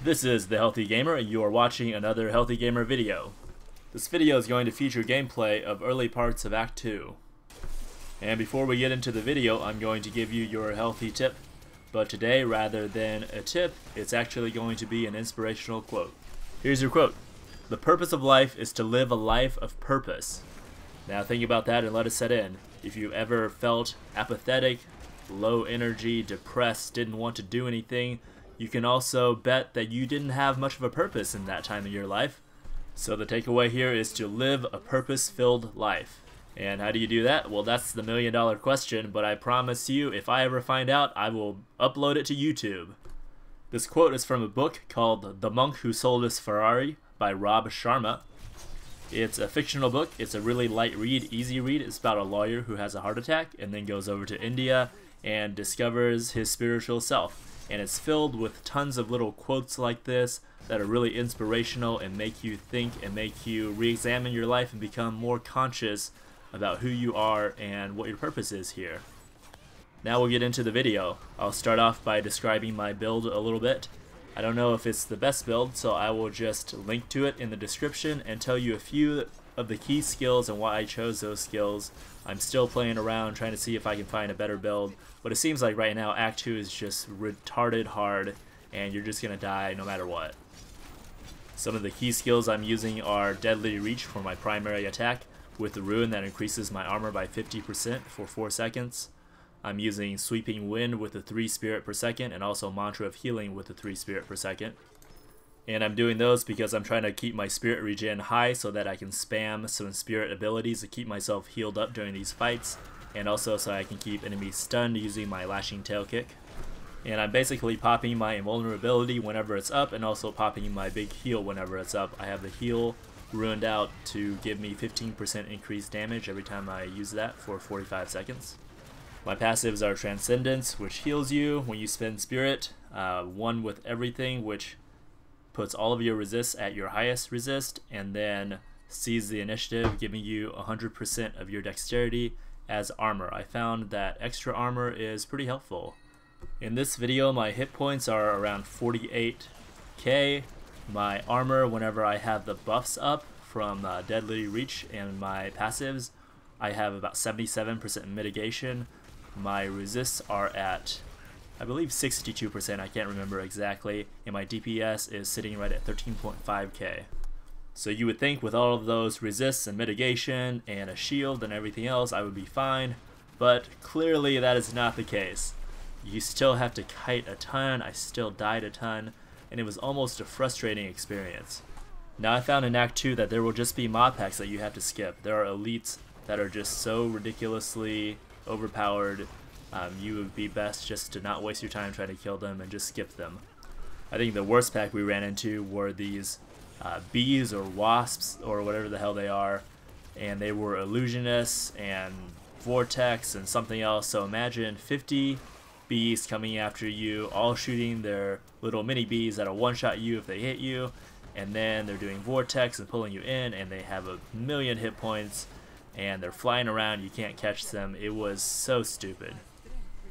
This is The Healthy Gamer, and you are watching another Healthy Gamer video. This video is going to feature gameplay of early parts of Act 2. And before we get into the video, I'm going to give you your healthy tip. But today, rather than a tip, it's actually going to be an inspirational quote. Here's your quote. "The purpose of life is to live a life of purpose." Now think about that and let it set in. If you ever felt apathetic, low energy, depressed, didn't want to do anything, you can also bet that you didn't have much of a purpose in that time of your life. So the takeaway here is to live a purpose-filled life. And how do you do that? Well, that's the million-dollar question, but I promise you, if I ever find out, I will upload it to YouTube. This quote is from a book called The Monk Who Sold His Ferrari by Rob Sharma. It's a fictional book. It's a really light read, easy read. It's about a lawyer who has a heart attack and then goes over to India and discovers his spiritual self. And it's filled with tons of little quotes like this that are really inspirational and make you think and make you re-examine your life and become more conscious about who you are and what your purpose is here. Now we'll get into the video. I'll start off by describing my build a little bit. I don't know if it's the best build, so I will just link to it in the description and tell you a few of the key skills and why I chose those skills. I'm still playing around trying to see if I can find a better build, but it seems like right now Act 2 is just retarded hard and you're just gonna die no matter what. Some of the key skills I'm using are Deadly Reach for my primary attack with the Ruin that increases my armor by 50% for 4 seconds. I'm using Sweeping Wind with the 3 spirit per second and also Mantra of Healing with the 3 spirit per second. And I'm doing those because I'm trying to keep my spirit regen high so that I can spam some spirit abilities to keep myself healed up during these fights, and also so I can keep enemies stunned using my Lashing Tail Kick. And I'm basically popping my invulnerability whenever it's up and also popping my big heal whenever it's up. I have the heal ruined out to give me 15% increased damage every time I use that for 45 seconds. My passives are Transcendence, which heals you when you spend spirit, One with Everything, which puts all of your resists at your highest resist, and then Seize the Initiative, giving you 100% of your dexterity as armor. I found that extra armor is pretty helpful. In this video, my hit points are around 48k. My armor, whenever I have the buffs up from Deadly Reach and my passives, I have about 77% mitigation. My resists are at, I believe, 62%, I can't remember exactly, and my DPS is sitting right at 13.5k. So you would think with all of those resists and mitigation and a shield and everything else I would be fine, but clearly that is not the case. You still have to kite a ton, I still died a ton, and it was almost a frustrating experience. Now I found in Act 2 that there will just be mob packs that you have to skip. There are elites that are just so ridiculously overpowered. You would be best just to not waste your time trying to kill them and just skip them. I think the worst pack we ran into were these bees or wasps or whatever the hell they are, and they were illusionists and vortex and something else. So imagine 50 bees coming after you, all shooting their little mini bees that'll one-shot you if they hit you, and then they're doing vortex and pulling you in, and they have a million hit points and they're flying around, you can't catch them. It was so stupid.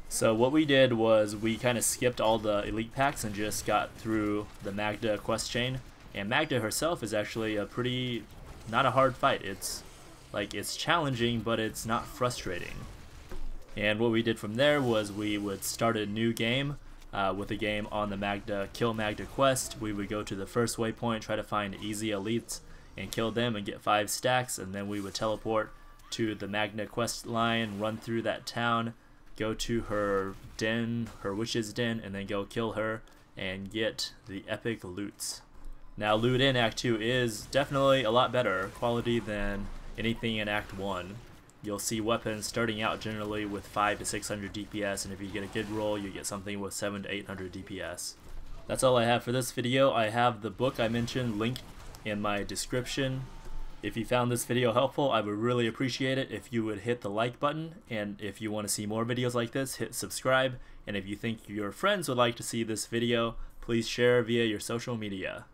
So what we did was we kind of skipped all the elite packs and just got through the Maghda quest chain. And Maghda herself is actually a pretty, not a hard fight. It's challenging, but it's not frustrating. And what we did from there was we would start a new game with a game on the Maghda Kill Maghda quest. We would go to the first waypoint, try to find easy elites and kill them and get 5 stacks, and then we would teleport to the Maghda quest line, run through that town, go to her den, her witch's den, and then go kill her and get the epic loots. Now loot in Act 2 is definitely a lot better quality than anything in Act 1. You'll see weapons starting out generally with 500 to 600 DPS, and if you get a good roll you get something with 700 to 800 DPS. That's all I have for this video. I have the book I mentioned linked in my description. If you found this video helpful, I would really appreciate it if you would hit the like button, and if you want to see more videos like this, hit subscribe, and if you think your friends would like to see this video, please share via your social media.